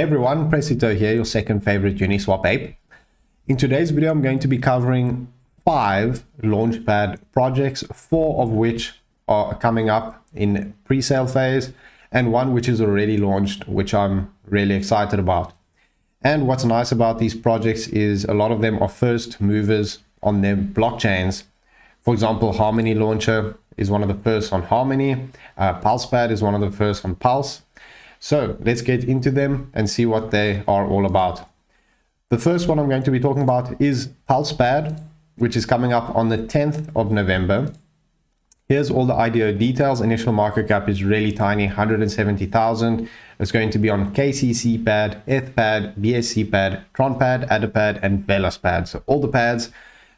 Hey everyone, Presito here, your second favorite Uniswap ape. In today's video, I'm going to be covering 5 Launchpad projects, 4 of which are coming up in pre-sale phase, and 1 which is already launched, which I'm really excited about. And what's nice about these projects is a lot of them are first movers on their blockchains. For example, harmonylauncher is one of the first on Harmony, PulsePad is one of the first on Pulse. So let's get into them and see what they are all about. The first one I'm going to be talking about is PulsePad, which is coming up on the 10th of November. Here's all the IDO details. Initial market cap is really tiny, 170,000. It's going to be on KCCPad, ETHPad, BSCPad, TronPad, AdderPad, and VeloSpad. So all the pads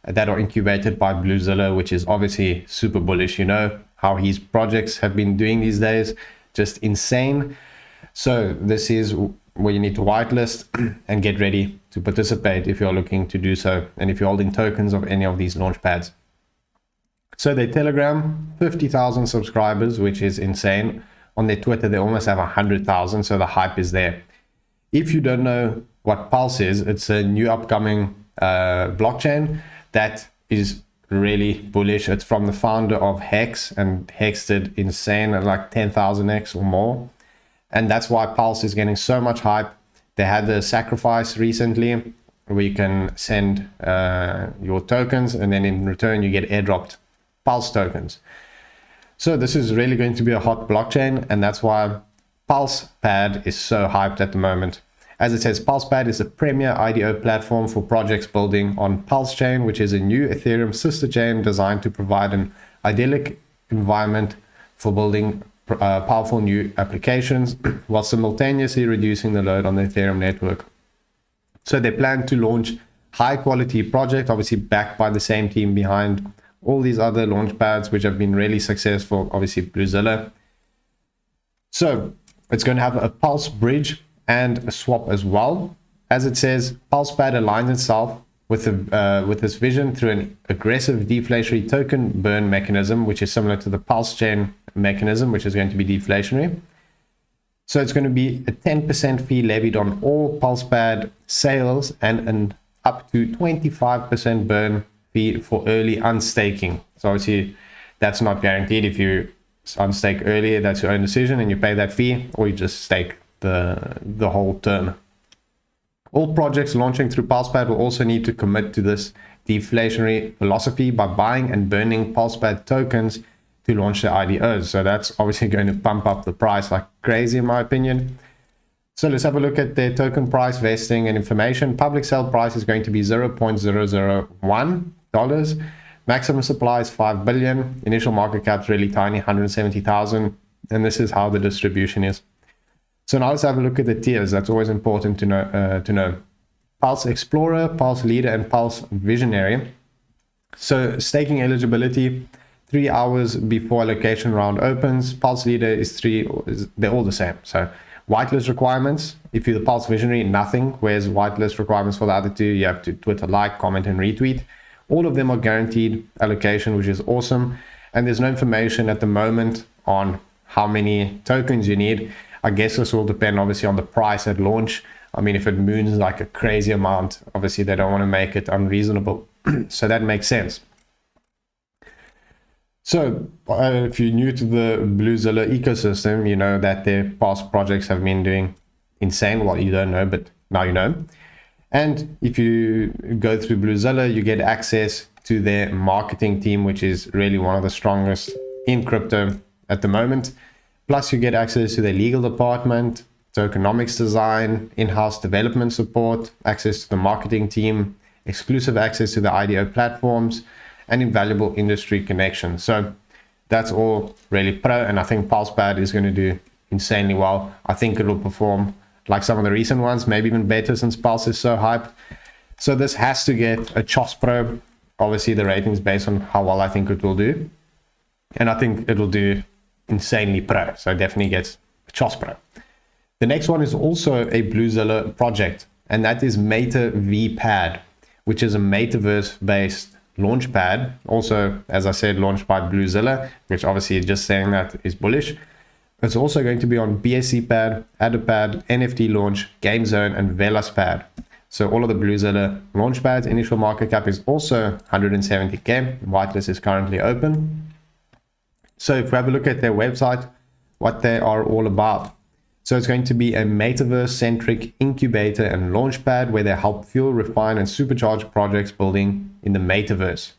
that are incubated by Bluezilla, which is obviously super bullish. You know how his projects have been doing these days, just insane. So this is where you need to whitelist and get ready to participate if you're looking to do so, and if you're holding tokens of any of these launch pads. So their Telegram, 50,000 subscribers, which is insane. On their Twitter, they almost have 100,000, so the hype is there. If you don't know what Pulse is, it's a new upcoming blockchain that is really bullish. It's from the founder of Hex, and Hex did insane at like 10,000x or more. And that's why Pulse is getting so much hype. They had the sacrifice recently where you can send your tokens, and then in return you get airdropped Pulse tokens. So this is really going to be a hot blockchain, and that's why PulsePad is so hyped at the moment. As it says, PulsePad is a premier IDO platform for projects building on Pulse chain, which is a new Ethereum sister chain designed to provide an idyllic environment for building powerful new applications while simultaneously reducing the load on the Ethereum network. So they plan to launch high quality project, obviously backed by the same team behind all these other launch pads, which have been really successful, obviously Bluezilla. So it's going to have a Pulse bridge and a swap as well. As it says, PulsePad aligns itself with this vision through an aggressive deflationary token burn mechanism, which is similar to the Pulse chain mechanism, which is going to be deflationary. So it's going to be a 10% fee levied on all PulsePad sales and an up to 25% burn fee for early unstaking. So obviously that's not guaranteed. If you unstake earlier, that's your own decision and you pay that fee, or you just stake the whole term. All projects launching through PulsePad will also need to commit to this deflationary philosophy by buying and burning PulsePad tokens to launch their IDOs. So that's obviously going to pump up the price like crazy in my opinion. So let's have a look at their token price, vesting, and information. Public sale price is going to be $0.001. Maximum supply is 5 billion. Initial market cap is really tiny, 170,000. And this is how the distribution is. So now let's have a look at the tiers. That's always important to know. Pulse Explorer, Pulse Leader, and Pulse Visionary. So staking eligibility, 3 hours before allocation round opens. Pulse Leader is 3, they're all the same. So whitelist requirements, if you're the Pulse Visionary, nothing. Whereas whitelist requirements for the other two, you have to Twitter like, comment, and retweet. All of them are guaranteed allocation, which is awesome. And there's no information at the moment on how many tokens you need. I guess this will depend obviously on the price at launch. I mean, if it moons like a crazy amount, obviously they don't want to make it unreasonable. So that makes sense. So if you're new to the Bluezilla ecosystem, you know that their past projects have been doing insane. Well, you don't know, but now you know. And if you go through Bluezilla, you get access to their marketing team, which is really one of the strongest in crypto at the moment. Plus you get access to their legal department, tokenomics design, in-house development support, access to the marketing team, exclusive access to the IDO platforms, and invaluable industry connections. So that's all really pro, and I think PulsePad is going to do insanely well. I think it will perform like some of the recent ones, maybe even better since Pulse is so hyped. So this has to get a CHOS Pro. Obviously the ratings based on how well I think it will do. And I think it will do insanely pro. So it definitely gets a CHOS Pro. The next one is also a Bluezilla project, and that is MetaVPad, which is a metaverse-based launchpad. Also, as I said, launched by Bluezilla, which obviously just saying that is bullish. It's also going to be on BSCPad, AdderPad, NFT Launch, GameZone, and VelasPad. So all of the Bluezilla Launchpads. Initial market cap is also 170k. Whitelist is currently open. So if we have a look at their website, what they are all about. So it's going to be a metaverse-centric incubator and launchpad where they help fuel, refine, and supercharge projects building in the metaverse.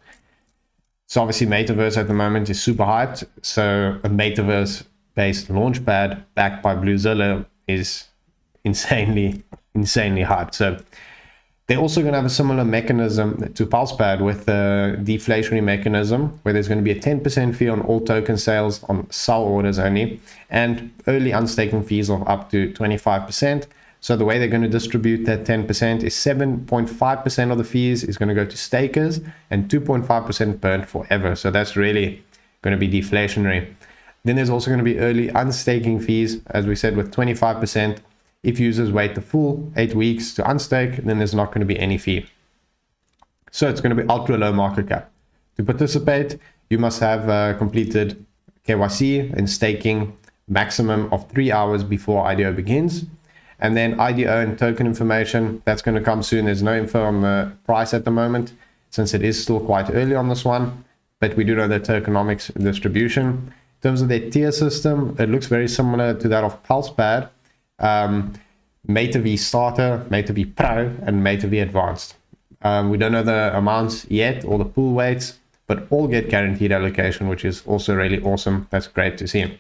So obviously metaverse at the moment is super hyped. So a metaverse-based launchpad backed by Bluezilla is insanely hyped. So they're also going to have a similar mechanism to PulsePad with a deflationary mechanism where there's going to be a 10% fee on all token sales on sell orders only, and early unstaking fees of up to 25%. So the way they're going to distribute that 10% is 7.5% of the fees is going to go to stakers and 2.5% burnt forever. So that's really going to be deflationary. Then there's also going to be early unstaking fees, as we said, with 25%. If users wait the full 8 weeks to unstake, then there's not going to be any fee. So it's going to be ultra low market cap. To participate, you must have completed KYC and staking maximum of 3 hours before IDO begins. And then IDO and token information, that's going to come soon. There's no info on the price at the moment, since it is still quite early on this one. But we do know the tokenomics distribution. In terms of their tier system, it looks very similar to that of PulsePad. MetaVStarter, MetaV Pro, and MetaV Advanced. We don't know the amounts yet or the pool weights, but all get guaranteed allocation, which is also really awesome. That's great to see.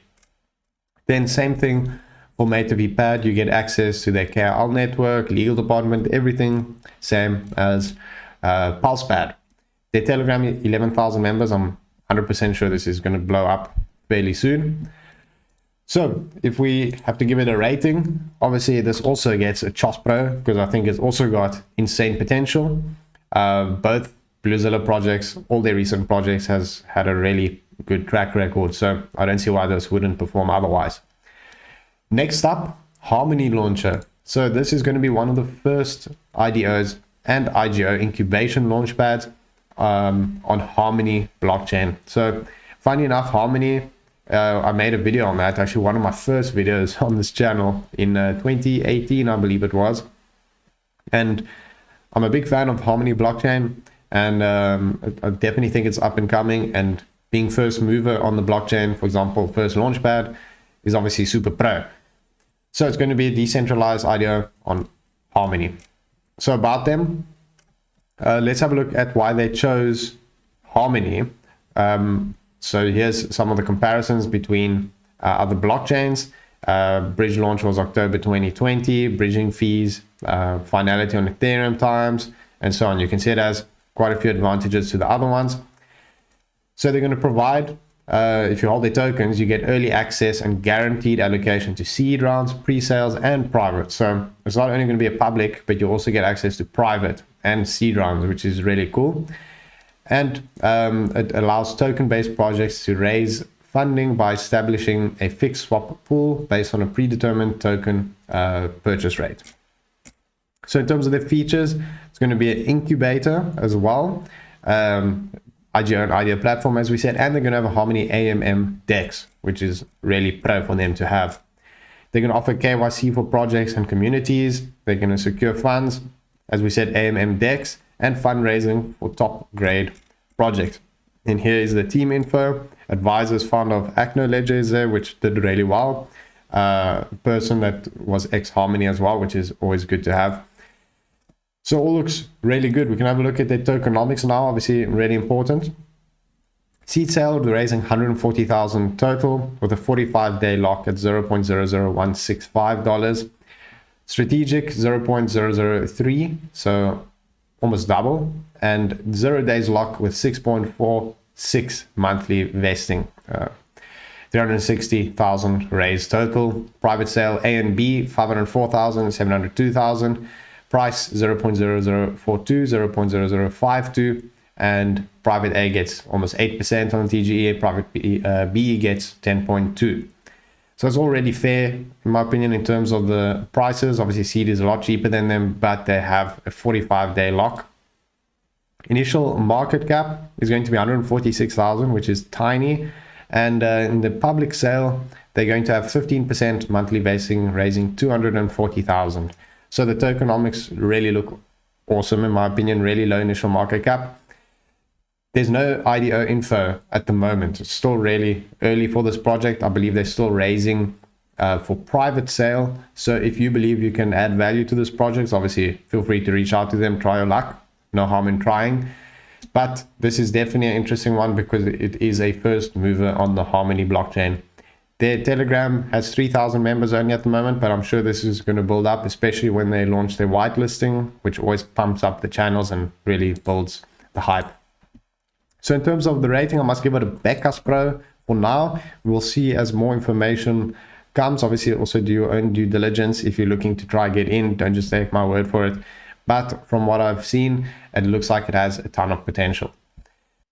Then same thing for MetaVPad, you get access to their KRL network, legal department, everything same as PulsePad. Their Telegram, 11,000 members. I'm 100% sure this is going to blow up fairly soon. So if we have to give it a rating, obviously this also gets a Chos Pro because I think it's also got insane potential. Both Bluezilla projects, all their recent projects has had a really good track record. So I don't see why this wouldn't perform otherwise. Next up, harmonylauncher. So this is going to be one of the first IDOs and IGO incubation launchpads on Harmony blockchain. So funny enough, Harmony, I made a video on that, actually one of my first videos on this channel in 2018, I believe it was. And I'm a big fan of Harmony blockchain, and I definitely think it's up and coming, and being first mover on the blockchain, for example, first launchpad, is obviously super pro. So it's going to be a decentralized IDO on Harmony. So about them, let's have a look at why they chose Harmony. So here's some of the comparisons between other blockchains. Bridge launch was October 2020, bridging fees, finality on Ethereum times, and so on. You can see it has quite a few advantages to the other ones. So they're going to provide, if you hold their tokens, you get early access and guaranteed allocation to seed rounds, pre-sales, and private. So it's not only going to be a public, but you also get access to private and seed rounds, which is really cool. And it allows token-based projects to raise funding by establishing a fixed swap pool based on a predetermined token purchase rate. So in terms of the features, it's going to be an incubator as well, IGO and IDO platform, as we said, and they're going to have a Harmony AMM DEX, which is really pro for them to have. They're going to offer KYC for projects and communities. They're going to secure funds, as we said, AMM DEX, and fundraising for top grade projects. And here is the team info. Advisors founder of Acno Ledger is there, which did really well. Person that was ex-Harmony as well, which is always good to have. So all looks really good. We can have a look at their tokenomics now, obviously really important. Seed sale, we're raising 140,000 total with a 45-day lock at $0.00165. Strategic, 0.003, so almost double, and 0 days lock with 6.46 monthly vesting. 360,000 raised total. Private sale A and B, 504,000, 702,000. Price 0.0042, 0.0052, and private A gets almost 8% on TGE, private B gets 10.2. So it's already fair, in my opinion, in terms of the prices. Obviously, seed is a lot cheaper than them, but they have a 45-day lock. Initial market cap is going to be 146,000, which is tiny. And in the public sale, they're going to have 15% monthly basing, raising 240,000. So the tokenomics really look awesome, in my opinion. Really low initial market cap. There's no IDO info at the moment. It's still really early for this project. I believe they're still raising for private sale. So if you believe you can add value to this project, obviously feel free to reach out to them, try your luck. No harm in trying. But this is definitely an interesting one because it is a first mover on the Harmony blockchain. Their Telegram has 3,000 members only at the moment, but I'm sure this is going to build up, especially when they launch their whitelisting, which always pumps up the channels and really builds the hype. So in terms of the rating, I must give it a Becas Pro for now. We'll see as more information comes. Obviously, also do your own due diligence. If you're looking to try get in, don't just take my word for it. But from what I've seen, it looks like it has a ton of potential.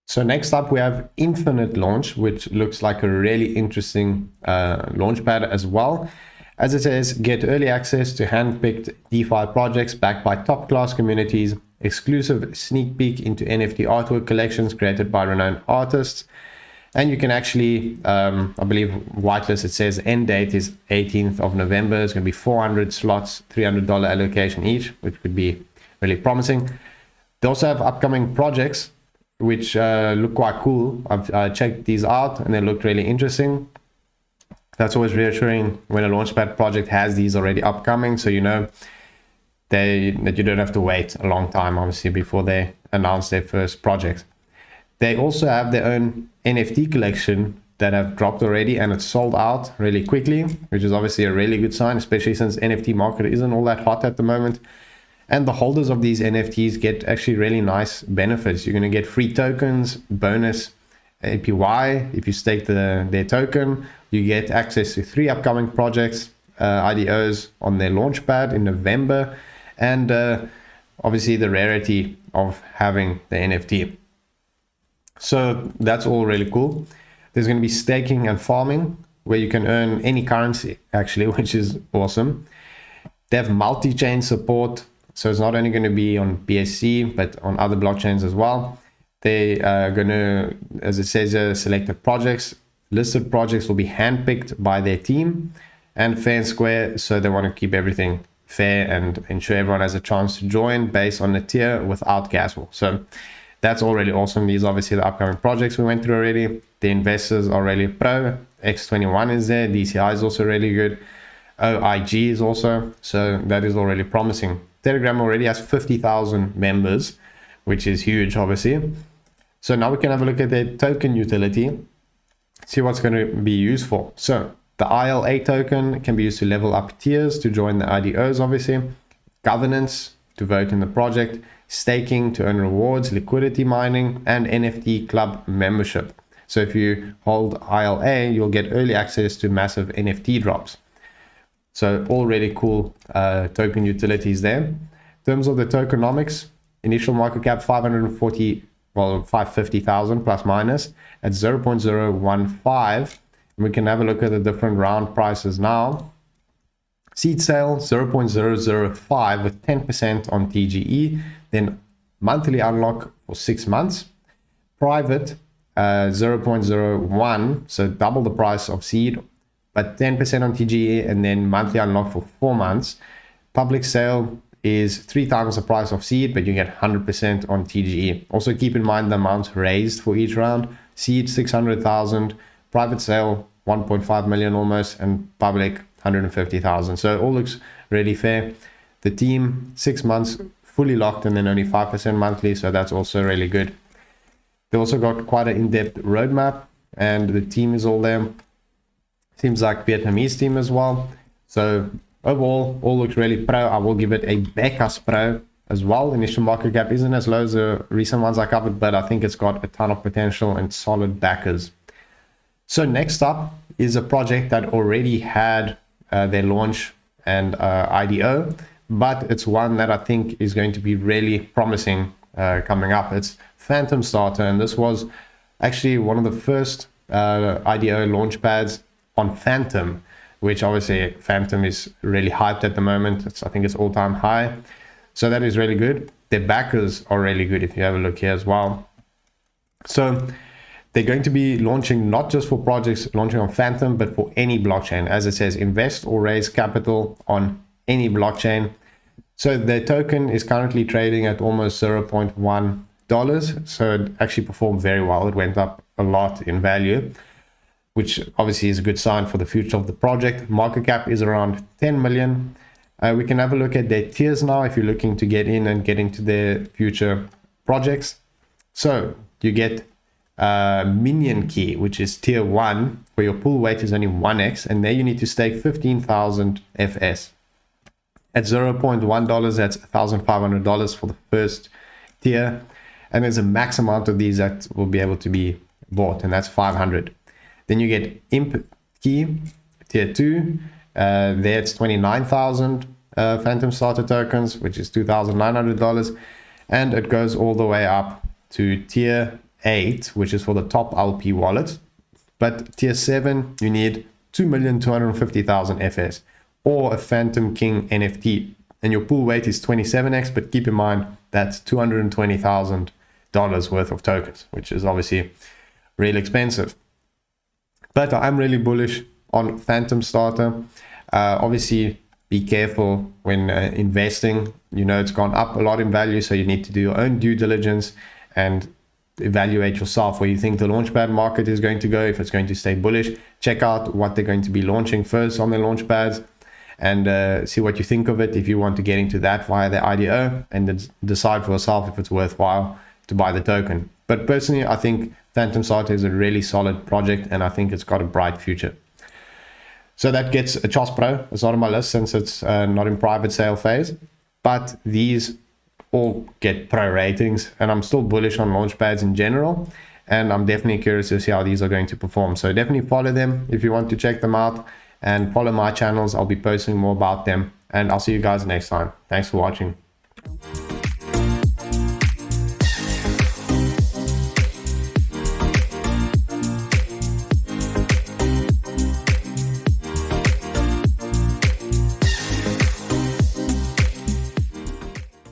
So next up, we have infinitelaunch, which looks like a really interesting launchpad as well. As it says, get early access to hand-picked DeFi projects backed by top-class communities, exclusive sneak peek into NFT artwork collections created by renowned artists. And you can actually, I believe, whitelist, it says end date is 18th of November. It's going to be 400 slots, $300 allocation each, which could be really promising. They also have upcoming projects, which look quite cool. I've checked these out and they look really interesting. That's always reassuring when a Launchpad project has these already upcoming. So you know that you don't have to wait a long time, obviously, before they announce their first project. They also have their own NFT collection that have dropped already and it's sold out really quickly, which is obviously a really good sign, especially since NFT market isn't all that hot at the moment. And the holders of these NFTs get actually really nice benefits. You're going to get free tokens, bonus APY if you stake their token. You get access to 3 upcoming projects, IDOs on their Launchpad in November, and obviously the rarity of having the NFT. So that's all really cool. There's going to be staking and farming where you can earn any currency actually, which is awesome. They have multi-chain support. So it's not only going to be on BSC, but on other blockchains as well. They are going to, as it says, selected projects. Listed projects will be handpicked by their team and fair and square. So they want to keep everything fair and ensure everyone has a chance to join based on the tier without gas wall. So that's already awesome. These are obviously the upcoming projects we went through already. The investors are really pro. X21 is there. DCI is also really good. OIG is also. So that is already promising. Telegram already has 50,000 members, which is huge, obviously. So now we can have a look at their token utility, see what's going to be used for. So the ILA token can be used to level up tiers to join the IDOs, obviously. Governance to vote in the project. Staking to earn rewards, liquidity mining, and NFT club membership. So if you hold ILA, you'll get early access to massive NFT drops. So all really cool token utilities there. In terms of the tokenomics, initial market cap 550,000 plus minus at 0.015. And we can have a look at the different round prices now. Seed sale 0.005 with 10% on TGE. Then monthly unlock for 6 months. Private 0.01, so double the price of seed, but 10% on TGE, and then monthly unlock for 4 months. Public sale is 3 times the price of seed, but you get 100% on TGE. Also keep in mind the amounts raised for each round. Seed 600,000, private sale 1.5 million almost, and public 150,000. So it all looks really fair. The team 6 months fully locked, and then only 5% monthly, so that's also really good. They also got quite an in-depth roadmap, and the team is all there. Seems like Vietnamese team as well. So overall, all looks really pro. I will give it a Becas Pro as well. Initial market cap isn't as low as the recent ones I covered, but I think it's got a ton of potential and solid backers. So next up is a project that already had their launch and IDO, but it's one that I think is going to be really promising coming up. It's FantomStarter, and this was actually one of the first IDO launchpads on Phantom, which obviously Phantom is really hyped at the moment. I think it's all-time high. So that is really good. Their backers are really good if you have a look here as well. So They're going to be launching not just for projects launching on Phantom, but for any blockchain. As it says, invest or raise capital on any blockchain. So their token is currently trading at almost $0.1. So it actually performed very well. It went up a lot in value, which obviously is a good sign for the future of the project. Market cap is around 10 million. We can have a look at their tiers now if you're looking to get in and get into their future projects. So you get minion key, which is tier 1, where your pool weight is only 1x, and there you need to stake 15,000 FS. At $0.1, that's $1,500 for the first tier, and there's a max amount of these that will be able to be bought, and that's 500. Then you get imp key, tier 2, there it's 29,000 FantomStarter tokens, which is $2,900, and it goes all the way up to tier 8, which is for the top LP wallet. But tier 7, you need 2,250,000 FS or a Phantom King NFT, and your pool weight is 27x, but keep in mind that's $220,000 worth of tokens, which is obviously really expensive. But I'm really bullish on FantomStarter. Obviously, be careful when investing. You know, it's gone up a lot in value, so you need to do your own due diligence and evaluate yourself where you think the Launchpad market is going to go, if it's going to stay bullish. Check out what they're going to be launching first on their Launchpads and see what you think of it if you want to get into that via the IDO, and then decide for yourself if it's worthwhile to buy the token. But personally, I think FantomStarter is a really solid project, and I think it's got a bright future. So that gets a Chos Pro. It's not on my list since it's not in private sale phase, but these all get pro ratings, and I'm still bullish on Launchpads in general, and I'm definitely curious to see how these are going to perform. So definitely follow them if you want to check them out, and follow my channels. I'll be posting more about them, and I'll see you guys next time. Thanks for watching.